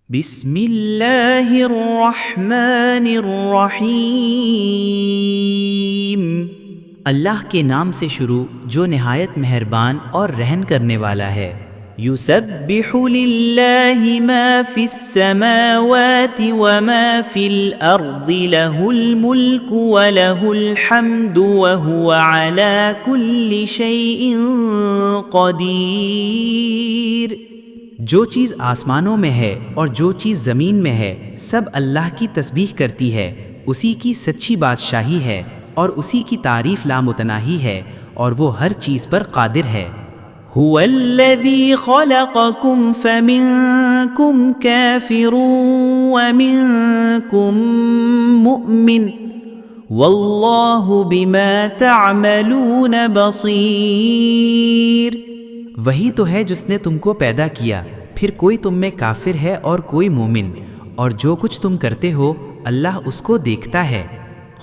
بسم اللہ الرحمن الرحیم۔ اللہ کے نام سے شروع جو نہایت مہربان اور رحم کرنے والا ہے۔ یسبح للہ ما فی السماوات وما فی الارض لہ الملک ولہ الحمد وہو علی کل شیء قدیر۔ جو چیز آسمانوں میں ہے اور جو چیز زمین میں ہے سب اللہ کی تسبیح کرتی ہے، اسی کی سچی بادشاہی ہے اور اسی کی تعریف لامتناہی ہے اور وہ ہر چیز پر قادر ہے۔ هو الذی خلقکم فمنکم کافر ومنکم مؤمن واللہ بما تعملون بصیر۔ وہی تو ہے جس نے تم کو پیدا کیا، پھر کوئی تم میں کافر ہے اور کوئی مومن، اور جو کچھ تم کرتے ہو اللہ اس کو دیکھتا ہے۔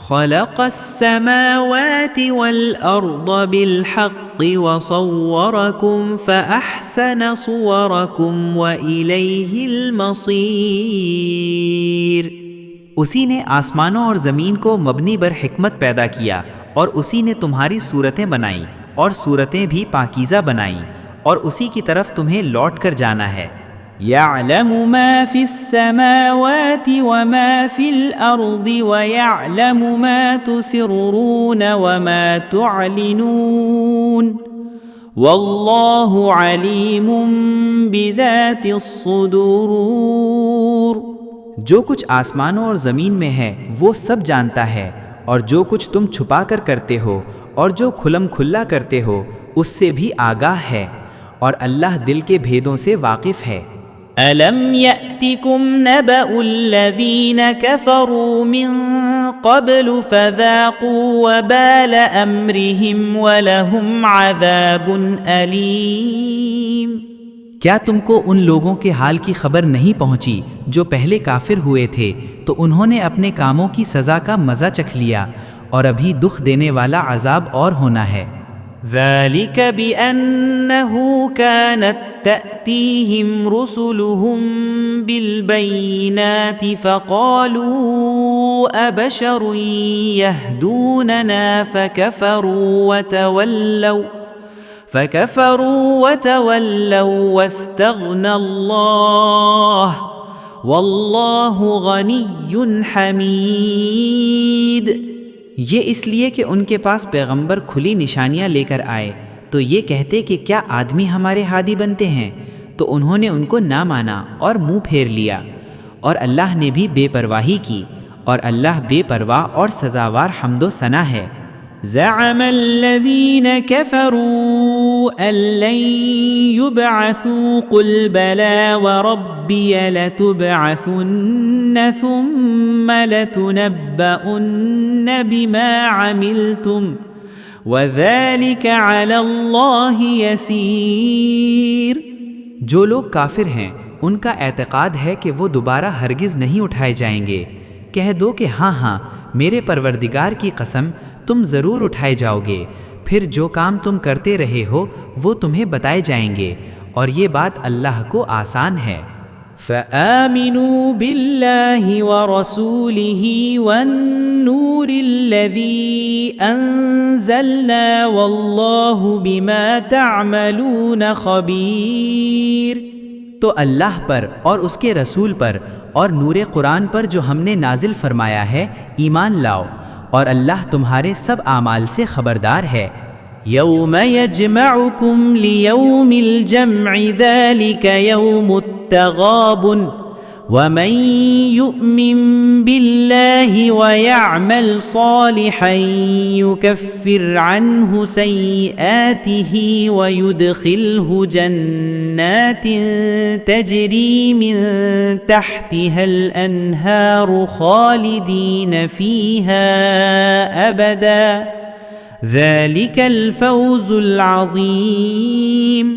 خلق السماوات والارض بالحق وصورکم فاحسن صورکم والیہ المصیر۔ اسی نے آسمانوں اور زمین کو مبنی بر حکمت پیدا کیا اور اسی نے تمہاری صورتیں بنائیں اور صورتیں بھی پاکیزہ بنائیں، اور اسی کی طرف تمہیں لوٹ کر جانا ہے۔ یعلم ما فی السماوات وما فی الارض ویعلم ما تسرون وما تعلنون واللہ علیم بذات الصدور۔ جو کچھ آسمانوں اور زمین میں ہے وہ سب جانتا ہے، اور جو کچھ تم چھپا کر کرتے ہو اور جو کھلم کھلا کرتے ہو اس سے بھی آگاہ ہے، اور اللہ دل کے بھیدوں سے واقف ہے۔ أَلَمْ يَأْتِكُمْ نَبَأُ الَّذِينَ كَفَرُوا مِن قَبْلُ فَذَاقُوا وَبَالَ أَمْرِهِمْ وَلَهُمْ عَذَابٌ أَلِيمٌ۔ کیا تم کو ان لوگوں کے حال کی خبر نہیں پہنچی جو پہلے کافر ہوئے تھے، تو انہوں نے اپنے کاموں کی سزا کا مزہ چکھ لیا، اور ابھی دکھ دینے والا عذاب اور ہونا ہے۔ ذَلِكَ بِأَنَّهُ كَانَتْ تَأْتِيهِمْ رُسُلُهُم بِالْبَيِّنَاتِ فَقَالُوا أَبَشَرٌ يَهْدُونَنَا فَكَفَرُوا وَتَوَلَّوْا وَاسْتَغْنَى اللَّهُ وَاللَّهُ غَنِيٌّ حَمِيدٌ۔ یہ اس لیے کہ ان کے پاس پیغمبر کھلی نشانیاں لے کر آئے تو یہ کہتے کہ کیا آدمی ہمارے ہادی بنتے ہیں، تو انہوں نے ان کو نہ مانا اور منہ پھیر لیا، اور اللہ نے بھی بے پرواہی کی، اور اللہ بے پرواہ اور سزاوار حمد و ثنا ہے۔ زعم الذین کفروا ان لن یبعثوا قل بلی وربی لتبعثن ثم لتنبؤن بما عملتم وذلك علی اللہ یسیر۔ جو لوگ کافر ہیں ان کا اعتقاد ہے کہ وہ دوبارہ ہرگز نہیں اٹھائے جائیں گے۔ کہہ دو کہ ہاں ہاں میرے پروردگار کی قسم تم ضرور اٹھائے جاؤ گے، پھر جو کام تم کرتے رہے ہو وہ تمہیں بتائے جائیں گے، اور یہ بات اللہ کو آسان ہے۔ فآمنوا باللہ ورسولہ والنور الذی انزلنا واللہ بما تعملون خبیر۔ تو اللہ پر اور اس کے رسول پر اور نور قرآن پر جو ہم نے نازل فرمایا ہے ایمان لاؤ، اور اللہ تمہارے سب اعمال سے خبردار ہے۔ یوم یجمعکم لیوم الجمع ذلک یوم التغابن ومن یؤمن باللہ ویعمل صالحا یکفر عنہ سیئاتہ ویدخلہ جنات تجری من تحتها الانہار خالدین فیہا ابدا ذلک الفوز العظیم۔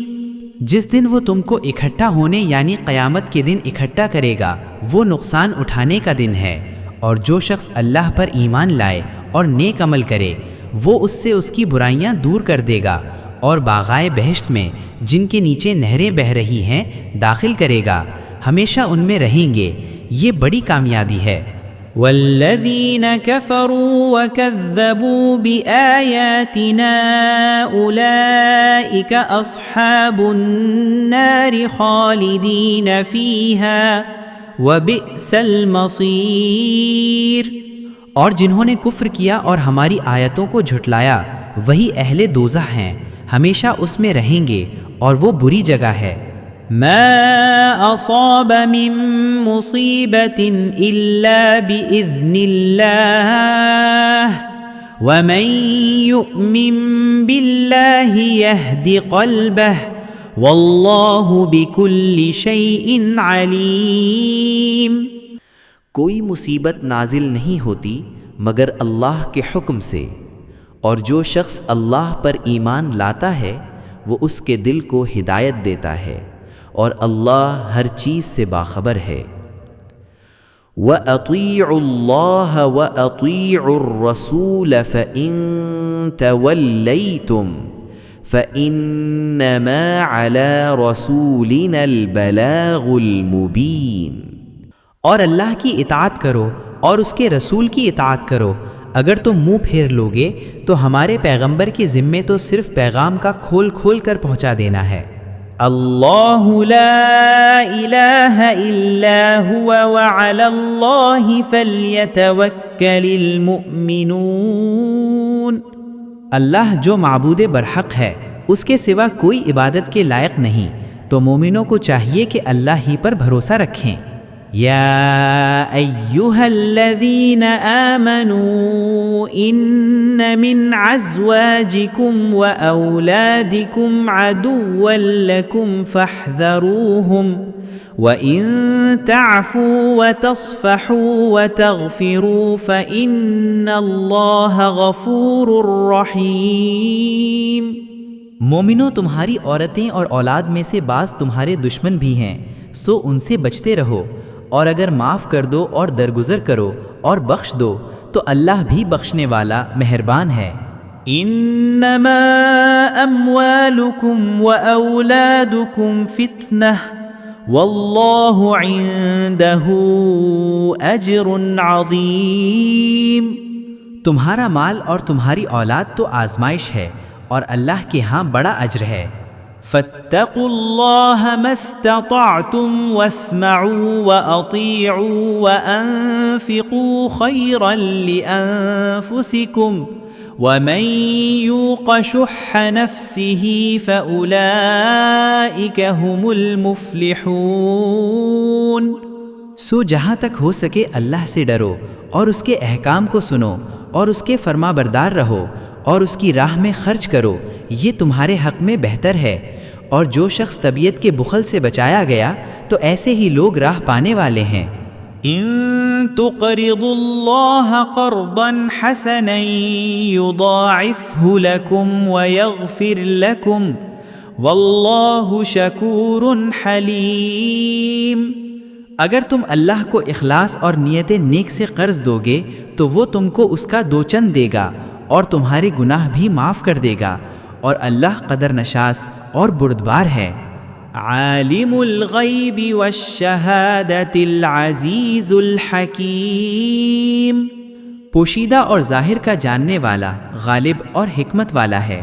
جس دن وہ تم کو اکٹھا ہونے یعنی قیامت کے دن اکٹھا کرے گا وہ نقصان اٹھانے کا دن ہے، اور جو شخص اللہ پر ایمان لائے اور نیک عمل کرے وہ اس سے اس کی برائیاں دور کر دے گا، اور باغائے بہشت میں جن کے نیچے نہریں بہہ رہی ہیں داخل کرے گا، ہمیشہ ان میں رہیں گے، یہ بڑی کامیابی ہے۔ والذین کفروا وکذبوا بآیاتنا اولئک اصحاب النار خالدین فیہا وبئس المصیر۔ اور جنہوں نے کفر کیا اور ہماری آیتوں کو جھٹلایا وہی اہل دوزخ ہیں، ہمیشہ اس میں رہیں گے اور وہ بری جگہ ہے۔ ما اصاب من مصیبت الا باذن اللہ ومن یؤمن باللہ یہد قلبہ واللہ بکل شیء علیم۔ کوئی مصیبت نازل نہیں ہوتی مگر اللہ کے حکم سے، اور جو شخص اللہ پر ایمان لاتا ہے وہ اس کے دل کو ہدایت دیتا ہے، اور اللہ ہر چیز سے باخبر ہے۔ وَأَطِيعُوا اللَّهَ وَأَطِيعُوا الرَّسُولَ فَإِن تَوَلَّيْتُمْ فَإِنَّمَا عَلَى رَسُولِنَا الْبَلَاغُ الْمُبِينُ۔ اور اللہ کی اطاعت کرو اور اس کے رسول کی اطاعت کرو، اگر تم منہ پھیر لوگے تو ہمارے پیغمبر کے ذمے تو صرف پیغام کا کھول کھول کر پہنچا دینا ہے۔ اللہ لا الہ الا هو وعلی اللہ فلیتوکل المؤمنون۔ اللہ جو معبود برحق ہے، اس کے سوا کوئی عبادت کے لائق نہیں، تو مومنوں کو چاہیے کہ اللہ ہی پر بھروسہ رکھیں۔ یا ایہا الذین آمنوا ان من ازواجکم واولادکم عدوا لکم فاحذروہم وَإِن تَعْفُوا وَتَصْفَحُوا وَتَغْفِرُوا فَإِنَّ اللَّهَ غَفُورٌ رَحِيمٌ۔ مومنو، تمہاری عورتیں اور اولاد میں سے بعض تمہارے دشمن بھی ہیں، سو ان سے بچتے رہو، اور اگر معاف کر دو اور درگزر کرو اور بخش دو تو اللہ بھی بخشنے والا مہربان ہے۔ انما اموالکم واولادکم فتنہ واللہ عنده اجر عظیم۔ تمہارا مال اور تمہاری اولاد تو آزمائش ہے اور اللہ کے ہاں بڑا اجر ہے۔ فاتقوا اللہ ما استطعتم واسمعوا واطیعوا وانفقوا خیرا لانفسکم ومن یوق شح نفسه فاولئک هم المفلحون۔ سو جہاں تک ہو سکے اللہ سے ڈرو اور اس کے احکام کو سنو اور اس کے فرما بردار رہو اور اس کی راہ میں خرچ کرو، یہ تمہارے حق میں بہتر ہے۔ اور جو شخص طبیعت کے بخل سے بچایا گیا تو ایسے ہی لوگ راہ پانے والے ہیں۔ ان تقرضوا اللہ قرضا حسنا یضاعفہ لکم ویغفر لکم واللہ شکور حلیم۔ اگر تم اللہ کو اخلاص اور نیت نیک سے قرض دو گے تو وہ تم کو اس کا دوچند دے گا اور تمہارے گناہ بھی معاف کر دے گا، اور اللہ قدر نشاس اور بردبار ہے۔ عالم الغیب والشہادۃ العزیز الحکیم۔ پوشیدہ اور ظاہر کا جاننے والا، غالب اور حکمت والا ہے۔